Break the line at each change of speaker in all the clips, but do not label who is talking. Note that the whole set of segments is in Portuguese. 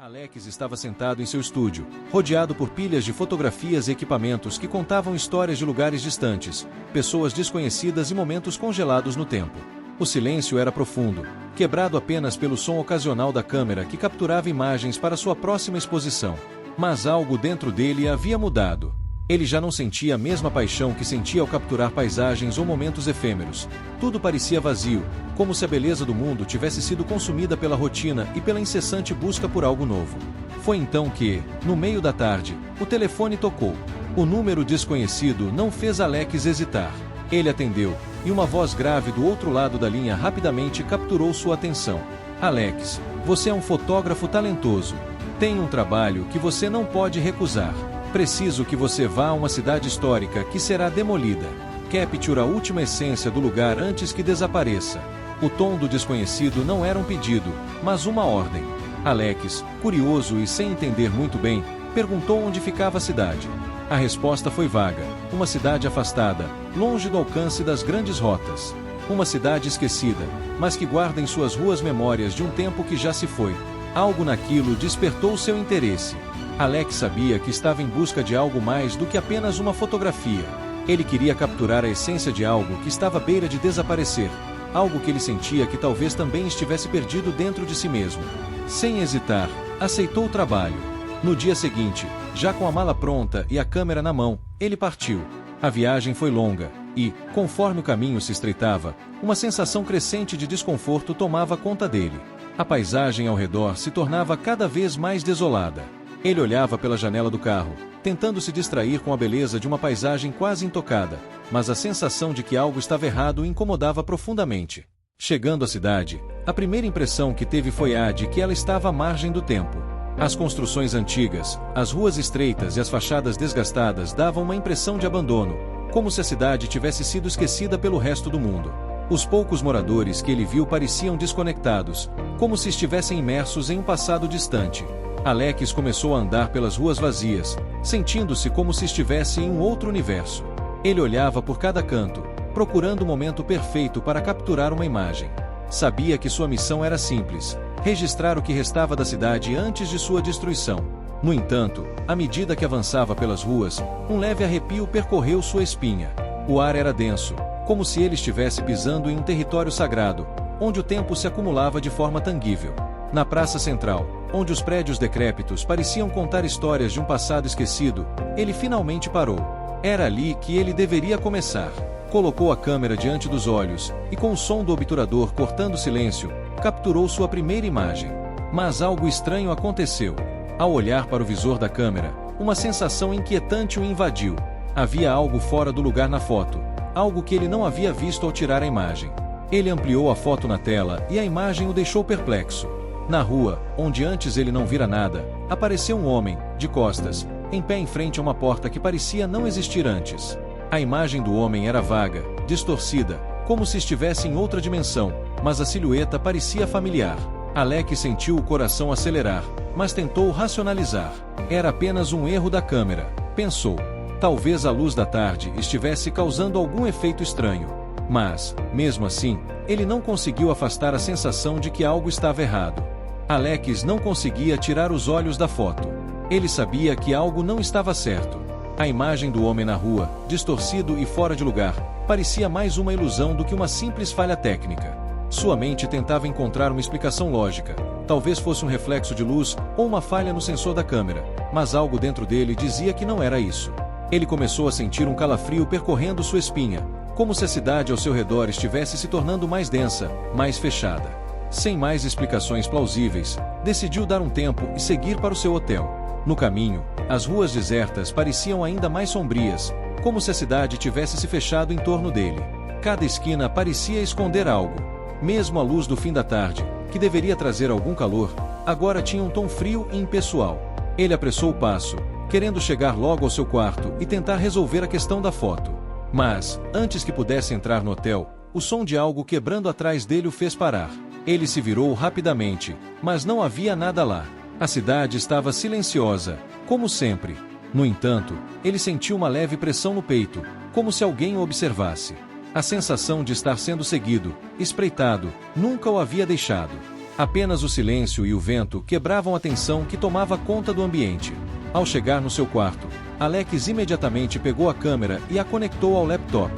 Alex estava sentado em seu estúdio, rodeado por pilhas de fotografias e equipamentos que contavam histórias de lugares distantes, pessoas desconhecidas e momentos congelados no tempo. O silêncio era profundo, quebrado apenas pelo som ocasional da câmera que capturava imagens para sua próxima exposição. Mas algo dentro dele havia mudado. Ele já não sentia a mesma paixão que sentia ao capturar paisagens ou momentos efêmeros. Tudo parecia vazio, como se a beleza do mundo tivesse sido consumida pela rotina e pela incessante busca por algo novo. Foi então que, no meio da tarde, o telefone tocou. O número desconhecido não fez Alex hesitar. Ele atendeu, e uma voz grave do outro lado da linha rapidamente capturou sua atenção. Alex, você é um fotógrafo talentoso. Tem um trabalho que você não pode recusar. Preciso que você vá a uma cidade histórica que será demolida. Capture a última essência do lugar antes que desapareça. O tom do desconhecido não era um pedido, mas uma ordem. Alex, curioso e sem entender muito bem, perguntou onde ficava a cidade. A resposta foi vaga. Uma cidade afastada, longe do alcance das grandes rotas. Uma cidade esquecida, mas que guarda em suas ruas memórias de um tempo que já se foi. Algo naquilo despertou seu interesse. Alex sabia que estava em busca de algo mais do que apenas uma fotografia. Ele queria capturar a essência de algo que estava à beira de desaparecer, algo que ele sentia que talvez também estivesse perdido dentro de si mesmo. Sem hesitar, aceitou o trabalho. No dia seguinte, já com a mala pronta e a câmera na mão, ele partiu. A viagem foi longa e, conforme o caminho se estreitava, uma sensação crescente de desconforto tomava conta dele. A paisagem ao redor se tornava cada vez mais desolada. Ele olhava pela janela do carro, tentando se distrair com a beleza de uma paisagem quase intocada, mas a sensação de que algo estava errado o incomodava profundamente. Chegando à cidade, a primeira impressão que teve foi a de que ela estava à margem do tempo. As construções antigas, as ruas estreitas e as fachadas desgastadas davam uma impressão de abandono, como se a cidade tivesse sido esquecida pelo resto do mundo. Os poucos moradores que ele viu pareciam desconectados, como se estivessem imersos em um passado distante. Alex começou a andar pelas ruas vazias, sentindo-se como se estivesse em um outro universo. Ele olhava por cada canto, procurando o momento perfeito para capturar uma imagem. Sabia que sua missão era simples: registrar o que restava da cidade antes de sua destruição. No entanto, à medida que avançava pelas ruas, um leve arrepio percorreu sua espinha. O ar era denso, como se ele estivesse pisando em um território sagrado, onde o tempo se acumulava de forma tangível. Na praça central, onde os prédios decrépitos pareciam contar histórias de um passado esquecido, ele finalmente parou. Era ali que ele deveria começar. Colocou a câmera diante dos olhos, e com o som do obturador cortando o silêncio, capturou sua primeira imagem. Mas algo estranho aconteceu. Ao olhar para o visor da câmera, uma sensação inquietante o invadiu. Havia algo fora do lugar na foto, algo que ele não havia visto ao tirar a imagem. Ele ampliou a foto na tela e a imagem o deixou perplexo. Na rua, onde antes ele não vira nada, apareceu um homem, de costas, em pé em frente a uma porta que parecia não existir antes. A imagem do homem era vaga, distorcida, como se estivesse em outra dimensão, mas a silhueta parecia familiar. Alex sentiu o coração acelerar, mas tentou racionalizar. Era apenas um erro da câmera, pensou. Talvez a luz da tarde estivesse causando algum efeito estranho. Mas, mesmo assim, ele não conseguiu afastar a sensação de que algo estava errado. Alex não conseguia tirar os olhos da foto. Ele sabia que algo não estava certo. A imagem do homem na rua, distorcido e fora de lugar, parecia mais uma ilusão do que uma simples falha técnica. Sua mente tentava encontrar uma explicação lógica. Talvez fosse um reflexo de luz ou uma falha no sensor da câmera, mas algo dentro dele dizia que não era isso. Ele começou a sentir um calafrio percorrendo sua espinha, como se a cidade ao seu redor estivesse se tornando mais densa, mais fechada. Sem mais explicações plausíveis, decidiu dar um tempo e seguir para o seu hotel. No caminho, as ruas desertas pareciam ainda mais sombrias, como se a cidade tivesse se fechado em torno dele. Cada esquina parecia esconder algo. Mesmo a luz do fim da tarde, que deveria trazer algum calor, agora tinha um tom frio e impessoal. Ele apressou o passo, querendo chegar logo ao seu quarto e tentar resolver a questão da foto. Mas, antes que pudesse entrar no hotel, o som de algo quebrando atrás dele o fez parar. Ele se virou rapidamente, mas não havia nada lá. A cidade estava silenciosa, como sempre. No entanto, ele sentiu uma leve pressão no peito, como se alguém o observasse. A sensação de estar sendo seguido, espreitado, nunca o havia deixado. Apenas o silêncio e o vento quebravam a tensão que tomava conta do ambiente. Ao chegar no seu quarto, Alex imediatamente pegou a câmera e a conectou ao laptop.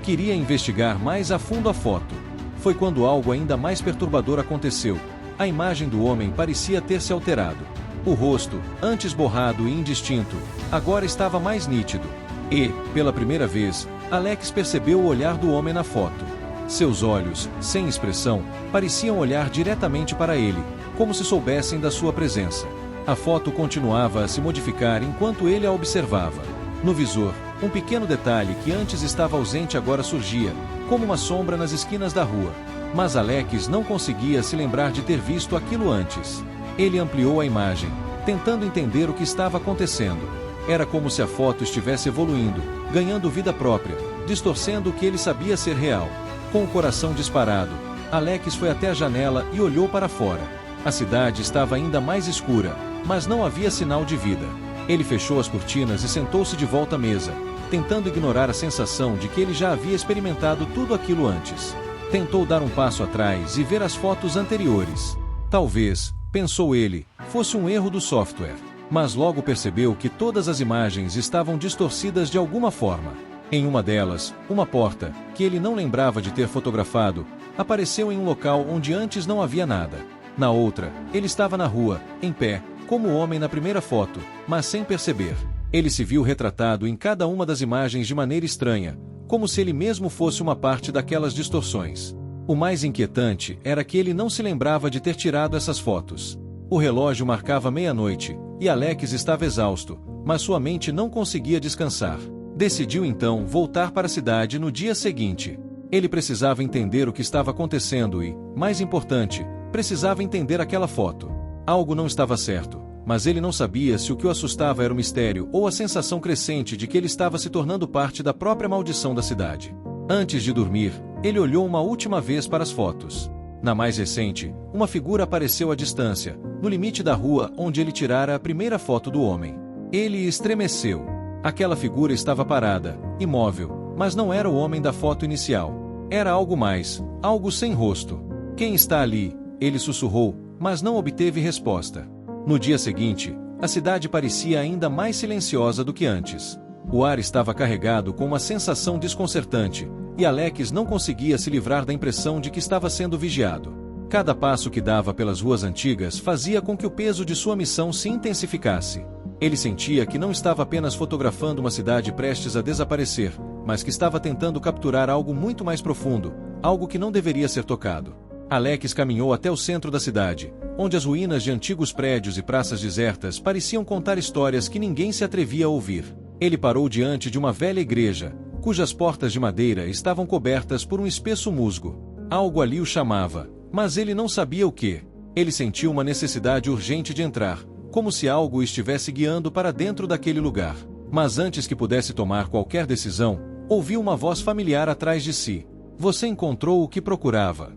Queria investigar mais a fundo a foto. Foi quando algo ainda mais perturbador aconteceu. A imagem do homem parecia ter se alterado. O rosto, antes borrado e indistinto, agora estava mais nítido. E, pela primeira vez, Alex percebeu o olhar do homem na foto. Seus olhos, sem expressão, pareciam olhar diretamente para ele, como se soubessem da sua presença. A foto continuava a se modificar enquanto ele a observava. No visor, um pequeno detalhe que antes estava ausente agora surgia, como uma sombra nas esquinas da rua. Mas Alex não conseguia se lembrar de ter visto aquilo antes. Ele ampliou a imagem, tentando entender o que estava acontecendo. Era como se a foto estivesse evoluindo, ganhando vida própria, distorcendo o que ele sabia ser real. Com o coração disparado, Alex foi até a janela e olhou para fora. A cidade estava ainda mais escura, mas não havia sinal de vida. Ele fechou as cortinas e sentou-se de volta à mesa, tentando ignorar a sensação de que ele já havia experimentado tudo aquilo antes. Tentou dar um passo atrás e ver as fotos anteriores. Talvez, pensou ele, fosse um erro do software. Mas logo percebeu que todas as imagens estavam distorcidas de alguma forma. Em uma delas, uma porta, que ele não lembrava de ter fotografado, apareceu em um local onde antes não havia nada. Na outra, ele estava na rua, em pé, como o homem na primeira foto, mas sem perceber. Ele se viu retratado em cada uma das imagens de maneira estranha, como se ele mesmo fosse uma parte daquelas distorções. O mais inquietante era que ele não se lembrava de ter tirado essas fotos. O relógio marcava meia-noite, e Alex estava exausto, mas sua mente não conseguia descansar. Decidiu então voltar para a cidade no dia seguinte. Ele precisava entender o que estava acontecendo e, mais importante, precisava entender aquela foto. Algo não estava certo, mas ele não sabia se o que o assustava era o mistério ou a sensação crescente de que ele estava se tornando parte da própria maldição da cidade. Antes de dormir, ele olhou uma última vez para as fotos. Na mais recente, uma figura apareceu à distância, no limite da rua onde ele tirara a primeira foto do homem. Ele estremeceu. Aquela figura estava parada, imóvel, mas não era o homem da foto inicial. Era algo mais, algo sem rosto. Quem está ali? Ele sussurrou, mas não obteve resposta. No dia seguinte, a cidade parecia ainda mais silenciosa do que antes. O ar estava carregado com uma sensação desconcertante, e Alex não conseguia se livrar da impressão de que estava sendo vigiado. Cada passo que dava pelas ruas antigas fazia com que o peso de sua missão se intensificasse. Ele sentia que não estava apenas fotografando uma cidade prestes a desaparecer, mas que estava tentando capturar algo muito mais profundo, algo que não deveria ser tocado. Alex caminhou até o centro da cidade, onde as ruínas de antigos prédios e praças desertas pareciam contar histórias que ninguém se atrevia a ouvir. Ele parou diante de uma velha igreja, cujas portas de madeira estavam cobertas por um espesso musgo. Algo ali o chamava, mas ele não sabia o que. Ele sentiu uma necessidade urgente de entrar, como se algo o estivesse guiando para dentro daquele lugar. Mas antes que pudesse tomar qualquer decisão, ouviu uma voz familiar atrás de si. Você encontrou o que procurava.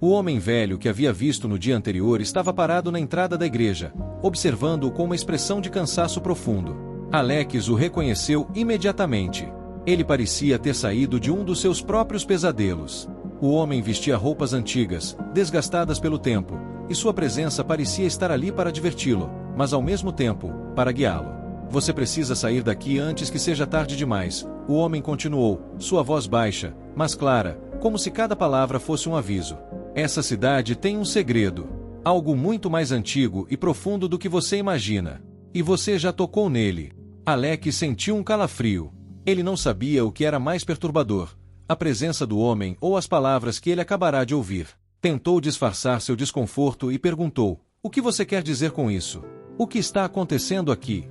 O homem velho que havia visto no dia anterior estava parado na entrada da igreja, observando-o com uma expressão de cansaço profundo. Alex o reconheceu imediatamente. Ele parecia ter saído de um dos seus próprios pesadelos. O homem vestia roupas antigas, desgastadas pelo tempo, e sua presença parecia estar ali para diverti-lo, mas ao mesmo tempo, para guiá-lo. Você precisa sair daqui antes que seja tarde demais, o homem continuou, sua voz baixa, mas clara, como se cada palavra fosse um aviso. Essa cidade tem um segredo. Algo muito mais antigo e profundo do que você imagina. E você já tocou nele. Alex sentiu um calafrio. Ele não sabia o que era mais perturbador, a presença do homem ou as palavras que ele acabará de ouvir. Tentou disfarçar seu desconforto e perguntou, o que você quer dizer com isso? O que está acontecendo aqui?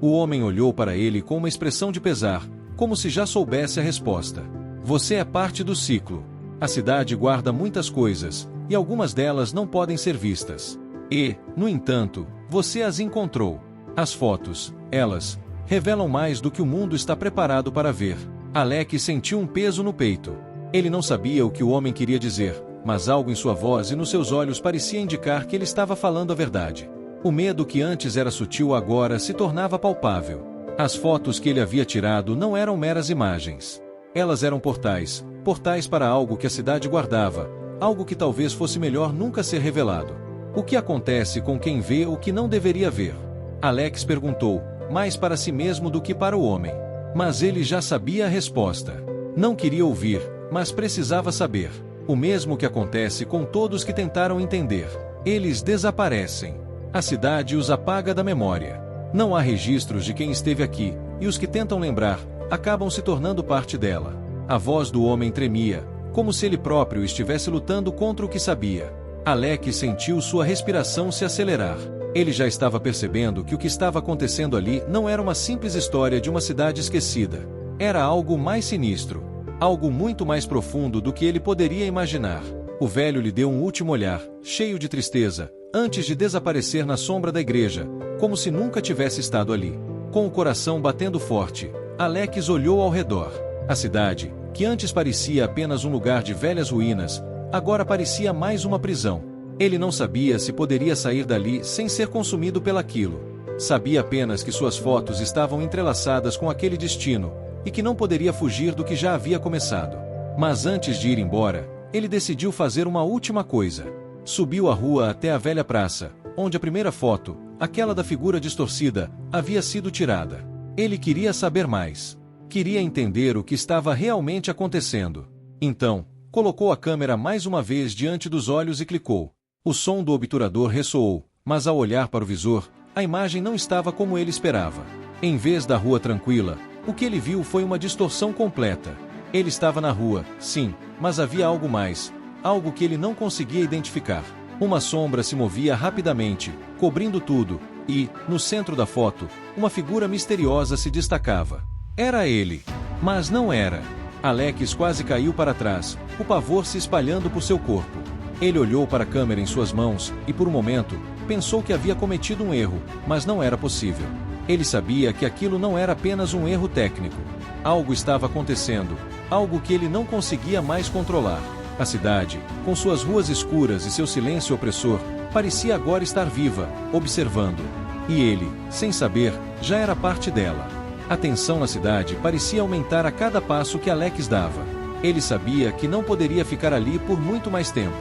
O homem olhou para ele com uma expressão de pesar, como se já soubesse a resposta. Você é parte do ciclo. A cidade guarda muitas coisas, e algumas delas não podem ser vistas. E, no entanto, você as encontrou. As fotos, elas, revelam mais do que o mundo está preparado para ver. Alex sentiu um peso no peito. Ele não sabia o que o homem queria dizer, mas algo em sua voz e nos seus olhos parecia indicar que ele estava falando a verdade. O medo que antes era sutil agora se tornava palpável. As fotos que ele havia tirado não eram meras imagens. Elas eram portais, portais para algo que a cidade guardava, algo que talvez fosse melhor nunca ser revelado. O que acontece com quem vê o que não deveria ver? Alex perguntou, mais para si mesmo do que para o homem. Mas ele já sabia a resposta. Não queria ouvir, mas precisava saber. O mesmo que acontece com todos que tentaram entender. Eles desaparecem. A cidade os apaga da memória. Não há registros de quem esteve aqui, e os que tentam lembrar, acabam se tornando parte dela. A voz do homem tremia, como se ele próprio estivesse lutando contra o que sabia. Alex sentiu sua respiração se acelerar. Ele já estava percebendo que o que estava acontecendo ali não era uma simples história de uma cidade esquecida. Era algo mais sinistro. Algo muito mais profundo do que ele poderia imaginar. O velho lhe deu um último olhar, cheio de tristeza, antes de desaparecer na sombra da igreja, como se nunca tivesse estado ali. Com o coração batendo forte, Alex olhou ao redor. A cidade, que antes parecia apenas um lugar de velhas ruínas, agora parecia mais uma prisão. Ele não sabia se poderia sair dali sem ser consumido pelaquilo. Sabia apenas que suas fotos estavam entrelaçadas com aquele destino, e que não poderia fugir do que já havia começado. Mas antes de ir embora, ele decidiu fazer uma última coisa. Subiu a rua até a velha praça, onde a primeira foto, aquela da figura distorcida, havia sido tirada. Ele queria saber mais. Queria entender o que estava realmente acontecendo. Então, colocou a câmera mais uma vez diante dos olhos e clicou. O som do obturador ressoou, mas ao olhar para o visor, a imagem não estava como ele esperava. Em vez da rua tranquila, o que ele viu foi uma distorção completa. Ele estava na rua, sim, mas havia algo mais, algo que ele não conseguia identificar. Uma sombra se movia rapidamente, cobrindo tudo, e, no centro da foto, uma figura misteriosa se destacava. Era ele. Mas não era. Alex quase caiu para trás, o pavor se espalhando por seu corpo. Ele olhou para a câmera em suas mãos, e por um momento, pensou que havia cometido um erro, mas não era possível. Ele sabia que aquilo não era apenas um erro técnico. Algo estava acontecendo, algo que ele não conseguia mais controlar. A cidade, com suas ruas escuras e seu silêncio opressor, parecia agora estar viva, observando. E ele, sem saber, já era parte dela. A tensão na cidade parecia aumentar a cada passo que Alex dava. Ele sabia que não poderia ficar ali por muito mais tempo.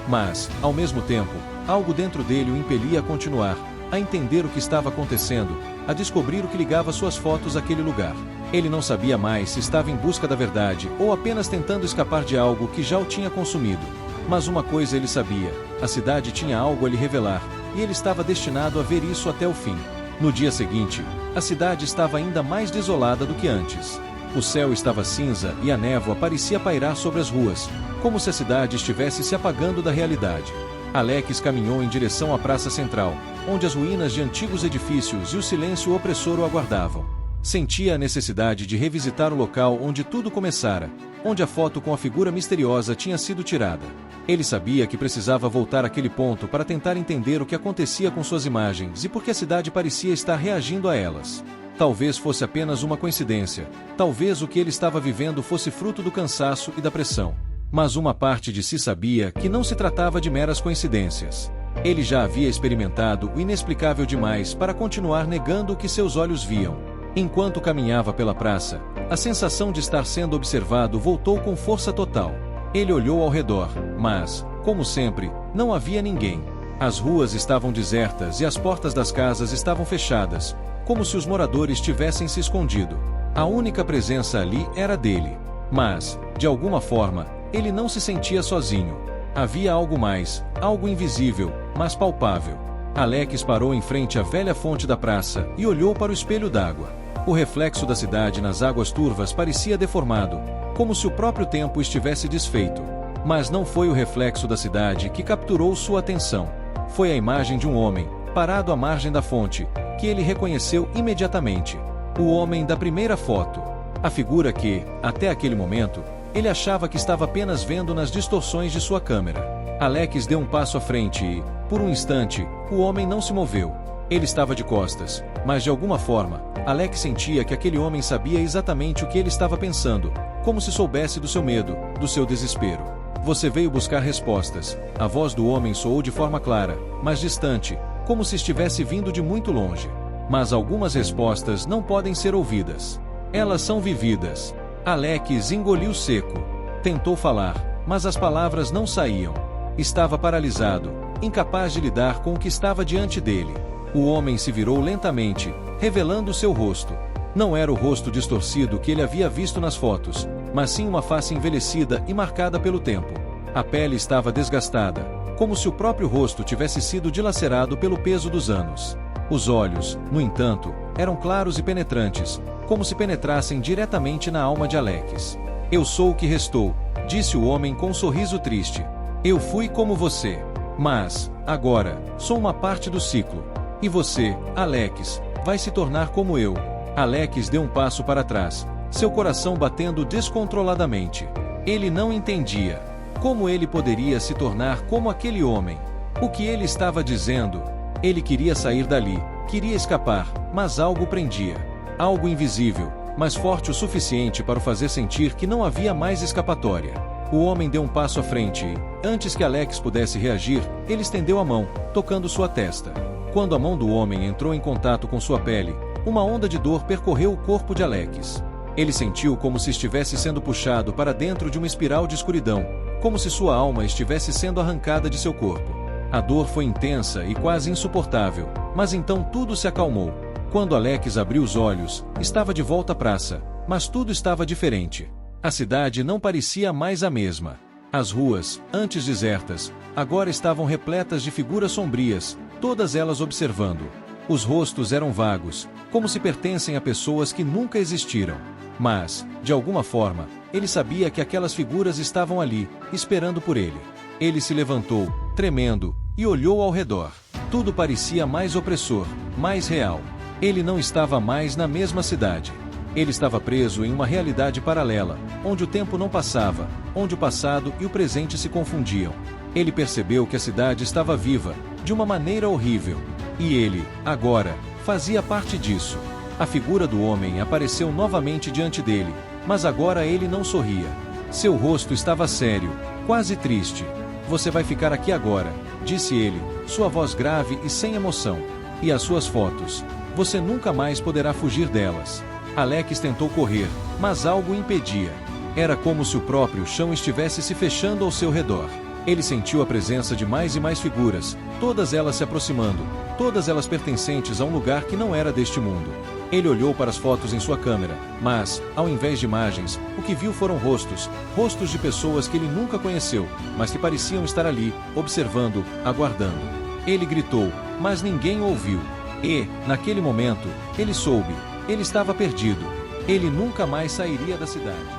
Mas, ao mesmo tempo, algo dentro dele o impelia a continuar, a entender o que estava acontecendo, a descobrir o que ligava suas fotos àquele lugar. Ele não sabia mais se estava em busca da verdade ou apenas tentando escapar de algo que já o tinha consumido. Mas uma coisa ele sabia: a cidade tinha algo a lhe revelar, e ele estava destinado a ver isso até o fim. No dia seguinte, a cidade estava ainda mais desolada do que antes. O céu estava cinza e a névoa parecia pairar sobre as ruas, como se a cidade estivesse se apagando da realidade. Alex caminhou em direção à praça central, onde as ruínas de antigos edifícios e o silêncio opressor o aguardavam. Sentia a necessidade de revisitar o local onde tudo começara, onde a foto com a figura misteriosa tinha sido tirada. Ele sabia que precisava voltar àquele ponto para tentar entender o que acontecia com suas imagens e por que a cidade parecia estar reagindo a elas. Talvez fosse apenas uma coincidência, talvez o que ele estava vivendo fosse fruto do cansaço e da pressão. Mas uma parte de si sabia que não se tratava de meras coincidências. Ele já havia experimentado o inexplicável demais para continuar negando o que seus olhos viam. Enquanto caminhava pela praça, a sensação de estar sendo observado voltou com força total. Ele olhou ao redor, mas, como sempre, não havia ninguém. As ruas estavam desertas e as portas das casas estavam fechadas, como se os moradores tivessem se escondido. A única presença ali era dele. Mas, de alguma forma, ele não se sentia sozinho. Havia algo mais, algo invisível, mas palpável. Alex parou em frente à velha fonte da praça e olhou para o espelho d'água. O reflexo da cidade nas águas turvas parecia deformado, como se o próprio tempo estivesse desfeito. Mas não foi o reflexo da cidade que capturou sua atenção. Foi a imagem de um homem, parado à margem da fonte, que ele reconheceu imediatamente. O homem da primeira foto. A figura que, até aquele momento, ele achava que estava apenas vendo nas distorções de sua câmera. Alex deu um passo à frente e, por um instante, o homem não se moveu. Ele estava de costas, mas de alguma forma, Alex sentia que aquele homem sabia exatamente o que ele estava pensando, como se soubesse do seu medo, do seu desespero. Você veio buscar respostas. A voz do homem soou de forma clara, mas distante, como se estivesse vindo de muito longe. Mas algumas respostas não podem ser ouvidas. Elas são vividas. Alex engoliu seco. Tentou falar, mas as palavras não saíam. Estava paralisado, incapaz de lidar com o que estava diante dele. O homem se virou lentamente, revelando seu rosto. Não era o rosto distorcido que ele havia visto nas fotos, mas sim uma face envelhecida e marcada pelo tempo. A pele estava desgastada, como se o próprio rosto tivesse sido dilacerado pelo peso dos anos. Os olhos, no entanto, eram claros e penetrantes, como se penetrassem diretamente na alma de Alex. Eu sou o que restou, disse o homem com um sorriso triste. Eu fui como você. Mas, agora, sou uma parte do ciclo. E você, Alex, vai se tornar como eu. Alex deu um passo para trás, seu coração batendo descontroladamente. Ele não entendia. Como ele poderia se tornar como aquele homem? O que ele estava dizendo? Ele queria sair dali, queria escapar, mas algo prendia. Algo invisível, mas forte o suficiente para o fazer sentir que não havia mais escapatória. O homem deu um passo à frente e, antes que Alex pudesse reagir, ele estendeu a mão, tocando sua testa. Quando a mão do homem entrou em contato com sua pele, uma onda de dor percorreu o corpo de Alex. Ele sentiu como se estivesse sendo puxado para dentro de uma espiral de escuridão, como se sua alma estivesse sendo arrancada de seu corpo. A dor foi intensa e quase insuportável, mas então tudo se acalmou. Quando Alex abriu os olhos, estava de volta à praça, mas tudo estava diferente. A cidade não parecia mais a mesma. As ruas, antes desertas, agora estavam repletas de figuras sombrias, todas elas observando. Os rostos eram vagos, como se pertencem a pessoas que nunca existiram. Mas, de alguma forma, ele sabia que aquelas figuras estavam ali, esperando por ele. Ele se levantou, tremendo, e olhou ao redor. Tudo parecia mais opressor, mais real. Ele não estava mais na mesma cidade. Ele estava preso em uma realidade paralela, onde o tempo não passava, onde o passado e o presente se confundiam. Ele percebeu que a cidade estava viva, de uma maneira horrível. E ele, agora, fazia parte disso. A figura do homem apareceu novamente diante dele, mas agora ele não sorria. Seu rosto estava sério, quase triste. Você vai ficar aqui agora, disse ele, sua voz grave e sem emoção. E as suas fotos? Você nunca mais poderá fugir delas. Alex tentou correr, mas algo o impedia. Era como se o próprio chão estivesse se fechando ao seu redor. Ele sentiu a presença de mais e mais figuras, todas elas se aproximando, todas elas pertencentes a um lugar que não era deste mundo. Ele olhou para as fotos em sua câmera, mas, ao invés de imagens, o que viu foram rostos, rostos de pessoas que ele nunca conheceu, mas que pareciam estar ali, observando, aguardando. Ele gritou, mas ninguém o ouviu. E, naquele momento, ele soube. Ele estava perdido. Ele nunca mais sairia da cidade.